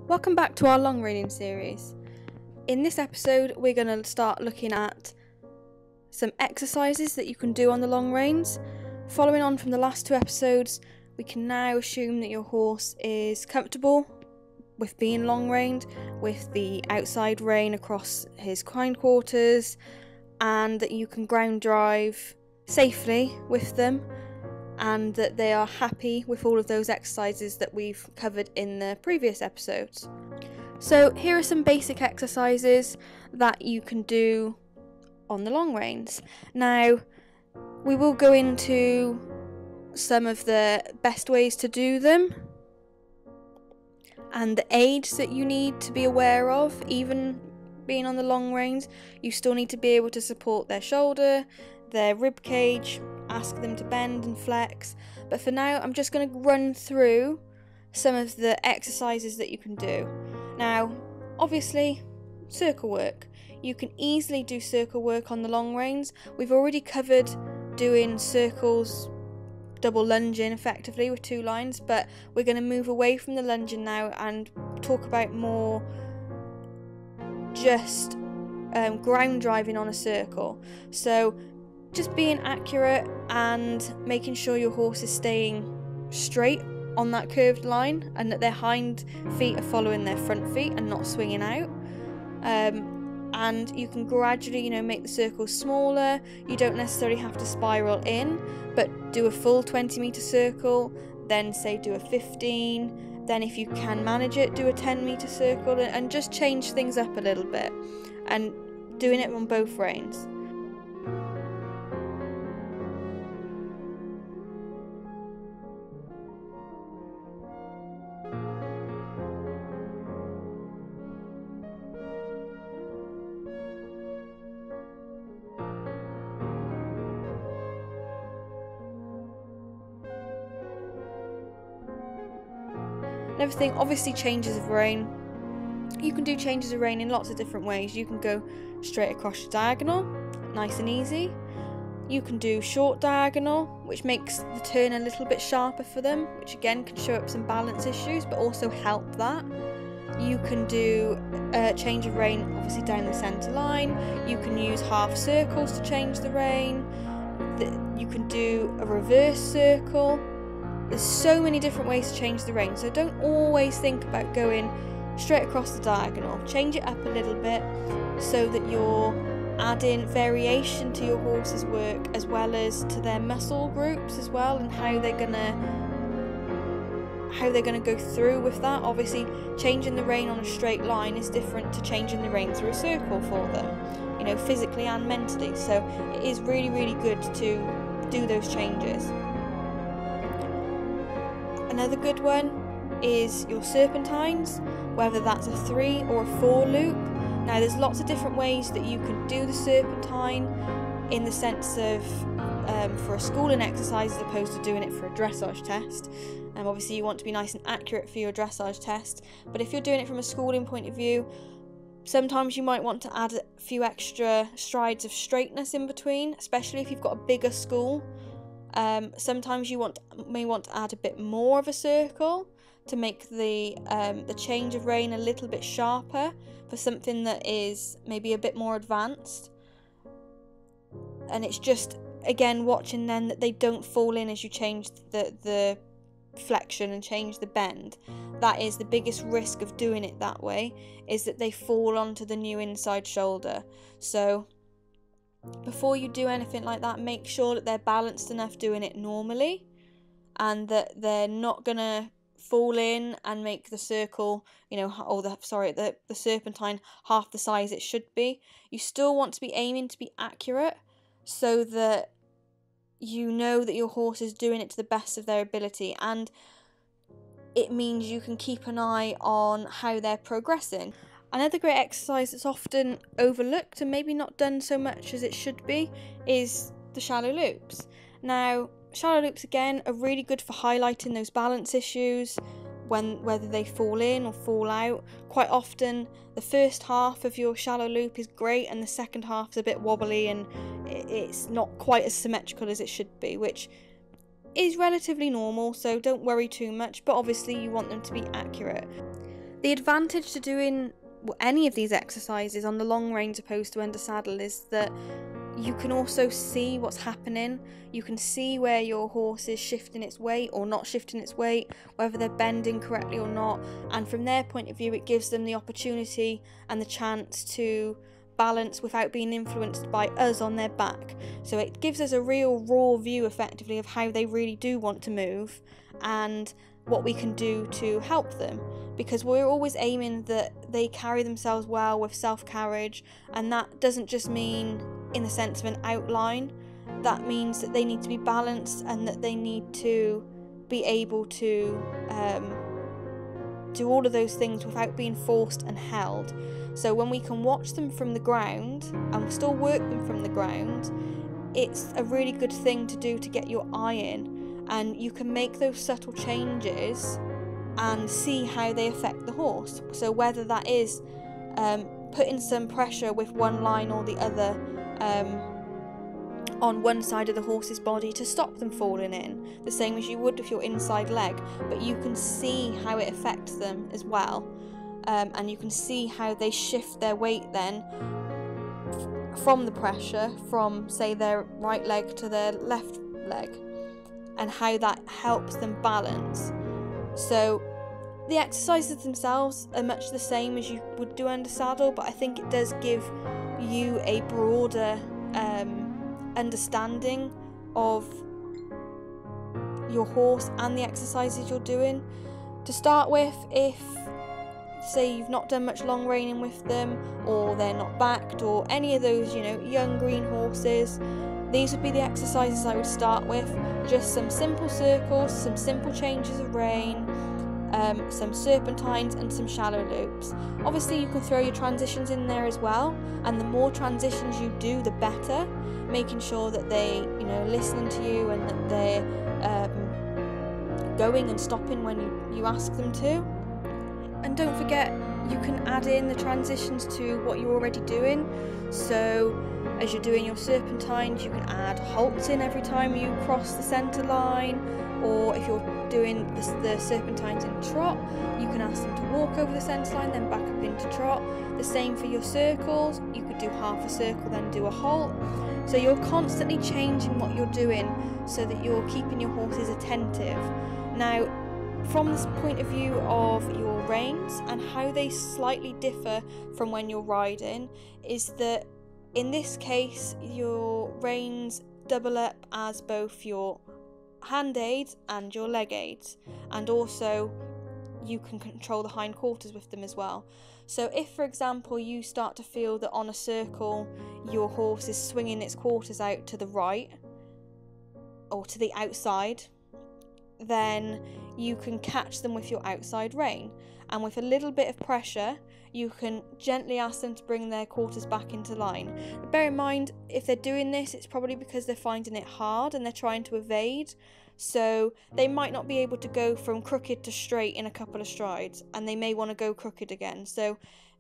Welcome back to our long reining series. In this episode we're going to start looking at some exercises that you can do on the long reins. Following on from the last two episodes, we can now assume that your horse is comfortable with being long reined, with the outside rein across his hindquarters, and that you can ground drive safely with them, and that they are happy with all of those exercises that we've covered in the previous episodes. So here are some basic exercises that you can do on the long reins. Now, we will go into some of the best ways to do them and the aids that you need to be aware of. Even being on the long reins, you still need to be able to support their shoulder, their rib cage, ask them to bend and flex. But for now, I'm just going to run through some of the exercises that you can do. Now, obviously, circle work. You can easily do circle work on the long reins. We've already covered doing circles, double lunging effectively with two lines, but we're going to move away from the lunging now and talk about more just ground driving on a circle. So just being accurate and making sure your horse is staying straight on that curved line and that their hind feet are following their front feet and not swinging out. And you can gradually, make the circles smaller. You don't necessarily have to spiral in, but do a full 20-meter circle, then say do a 15, then if you can manage it, do a 10-meter circle, and just change things up a little bit, and doing it on both reins. Another thing, obviously, changes of rein. You can do changes of rein in lots of different ways. You can go straight across your diagonal, nice and easy. You can do short diagonal, which makes the turn a little bit sharper for them, which again can show up some balance issues, but also help that. You can do a change of rein, obviously down the centre line. You can use half circles to change the rein. You can do a reverse circle. There's so many different ways to change the rein, so don't always think about going straight across the diagonal. Change it up a little bit so that you're adding variation to your horse's work as well as to their muscle groups as well, and how they're gonna go through with that. Obviously, changing the rein on a straight line is different to changing the rein through a circle for them, physically and mentally. So it is really, really good to do those changes. Another good one is your serpentines, whether that's a 3 or a 4 loop. Now, there's lots of different ways that you can do the serpentine in the sense of for a schooling exercise as opposed to doing it for a dressage test. Obviously, you want to be nice and accurate for your dressage test, but if you're doing it from a schooling point of view, sometimes you might want to add a few extra strides of straightness in between, especially if you've got a bigger school. Sometimes you may want to add a bit more of a circle to make the change of rein a little bit sharper for something that is maybe a bit more advanced. And it's just, again, watching then that they don't fall in as you change the flexion and change the bend. That is the biggest risk of doing it that way, is that they fall onto the new inside shoulder. So before you do anything like that, make sure that they're balanced enough doing it normally, and that they're not gonna fall in and make the circle, the serpentine half the size it should be. You still want to be aiming to be accurate so that you know that your horse is doing it to the best of their ability, and it means you can keep an eye on how they're progressing. Another great exercise that's often overlooked and maybe not done so much as it should be is the shallow loops. Now, shallow loops again are really good for highlighting those balance issues, whether they fall in or fall out. Quite often the first half of your shallow loop is great and the second half is a bit wobbly and it's not quite as symmetrical as it should be, which is relatively normal, so don't worry too much, but obviously you want them to be accurate. The advantage to doing any of these exercises on the long reins opposed to under saddle is that you can also see what's happening. You can see where your horse is shifting its weight or not shifting its weight, whether they're bending correctly or not, and from their point of view it gives them the opportunity and the chance to balance without being influenced by us on their back. So it gives us a real raw view effectively of how they really do want to move and what we can do to help them, because we're always aiming that they carry themselves well with self-carriage, and that doesn't just mean in the sense of an outline. That means that they need to be balanced and that they need to be able to do all of those things without being forced and held. So when we can watch them from the ground and still work them from the ground, it's a really good thing to do to get your eye in, and you can make those subtle changes and see how they affect the horse. So whether that is putting some pressure with one line or the other on one side of the horse's body to stop them falling in, the same as you would with your inside leg, but you can see how it affects them as well, and you can see how they shift their weight then from the pressure from, say, their right leg to their left leg, and how that helps them balance. So the exercises themselves are much the same as you would do under saddle, but I think it does give you a broader understanding of your horse and the exercises you're doing. To start with, if say you've not done much long reining with them, or they're not backed, or any of those, young green horses, these would be the exercises I would start with. Just some simple circles, some simple changes of rein, some serpentines and some shallow loops. Obviously you can throw your transitions in there as well, and the more transitions you do the better, making sure that they listening to you and that they're going and stopping when you ask them to. And don't forget, you can add in the transitions to what you're already doing. So as you're doing your serpentines, you can add halts in every time you cross the centre line, or if you're doing the serpentines in trot, you can ask them to walk over the centre line, then back up into trot. The same for your circles, you could do half a circle, then do a halt. So you're constantly changing what you're doing so that you're keeping your horses attentive. Now, from this point of view of your reins and how they slightly differ from when you're riding, is that in this case your reins double up as both your hand aids and your leg aids, and also you can control the hind quarters with them as well. So if, for example, you start to feel that on a circle your horse is swinging its quarters out to the right or to the outside, then you can catch them with your outside rein, and with a little bit of pressure you can gently ask them to bring their quarters back into line. But bear in mind, if they're doing this, it's probably because they're finding it hard and they're trying to evade, so they might not be able to go from crooked to straight in a couple of strides, and they may want to go crooked again. So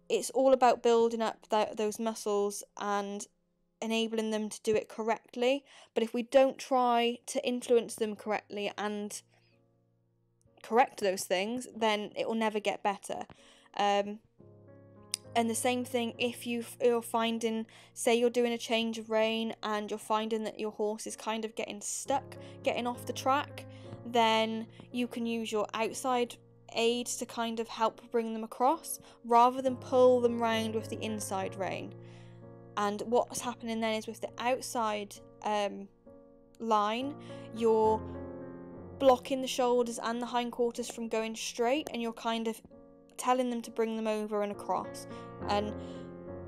it's all about building up those muscles and enabling them to do it correctly. But if we don't try to influence them correctly and correct those things, then it will never get better. And the same thing if you're finding, say you're doing a change of rein and you're finding that your horse is kind of getting stuck, getting off the track, then you can use your outside aids to kind of help bring them across, rather than pull them round with the inside rein. And what's happening then is with the outside line, you're blocking the shoulders and the hindquarters from going straight, and you're kind of telling them to bring them over and across. And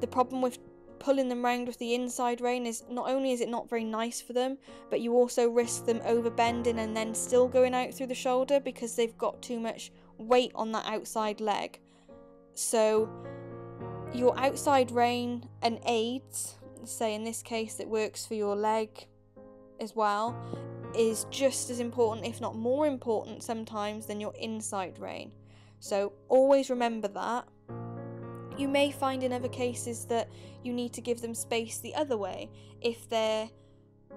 the problem with pulling them round with the inside rein is not only is it not very nice for them, but you also risk them over bending and then still going out through the shoulder because they've got too much weight on that outside leg. So your outside rein and aids, say in this case that works for your leg as well, is just as important, if not more important sometimes, than your inside rein. So always remember that. You may find in other cases that you need to give them space the other way. If they're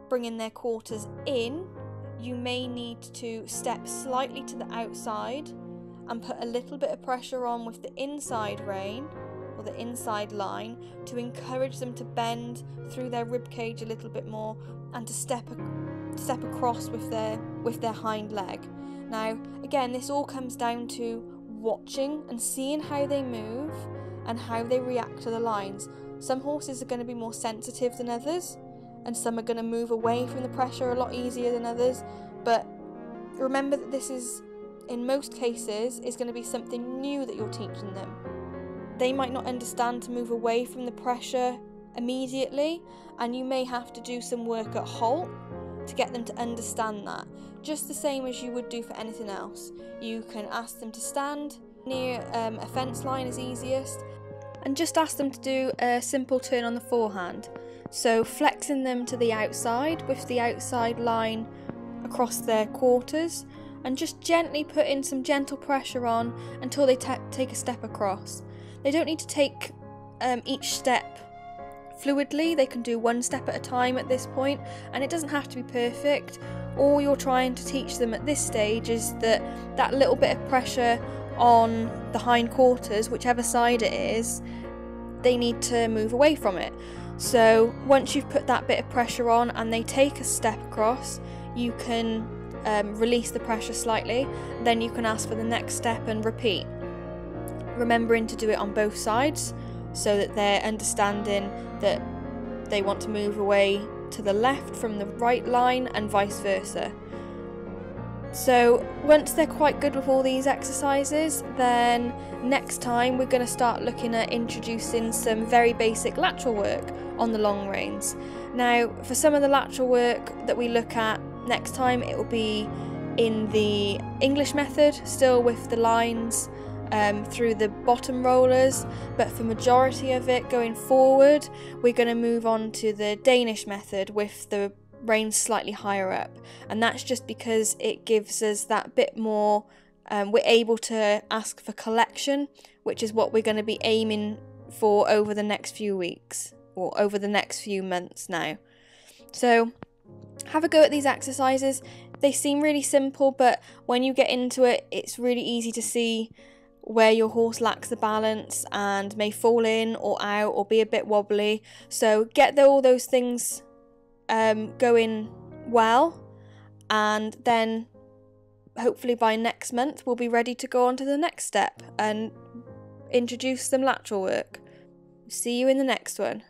bringing their quarters in, you may need to step slightly to the outside and put a little bit of pressure on with the inside rein or the inside line to encourage them to bend through their rib cage a little bit more and to step across with their hind leg. Now again, this all comes down to watching and seeing how they move and how they react to the lines. Some horses are going to be more sensitive than others, and some are going to move away from the pressure a lot easier than others, but remember that this is, in most cases, is going to be something new that you're teaching them. They might not understand to move away from the pressure immediately, and you may have to do some work at halt to get them to understand that, just the same as you would do for anything else. You can ask them to stand near a fence line is easiest, and just ask them to do a simple turn on the forehand, so flexing them to the outside with the outside line across their quarters, and just gently put in some gentle pressure on until they take a step across. They don't need to take each step fluidly, they can do one step at a time at this point, and it doesn't have to be perfect. All you're trying to teach them at this stage is that little bit of pressure on the hind quarters, whichever side it is, they need to move away from it. So once you've put that bit of pressure on and they take a step across, you can release the pressure slightly, then you can ask for the next step and repeat, remembering to do it on both sides so that they're understanding that they want to move away to the left from the right line and vice versa. So once they're quite good with all these exercises, then next time we're going to start looking at introducing some very basic lateral work on the long reins. Now for some of the lateral work that we look at next time, it will be in the English method, still with the lines through the bottom rollers, but for majority of it going forward, we're going to move on to the Danish method with the reins slightly higher up, and that's just because it gives us that bit more, we're able to ask for collection, which is what we're going to be aiming for over the next few weeks or over the next few months now. So have a go at these exercises. They seem really simple, but when you get into it, it's really easy to see where your horse lacks the balance and may fall in or out or be a bit wobbly. So get all those things going well, and then hopefully by next month we'll be ready to go on to the next step and introduce some lateral work. See you in the next one.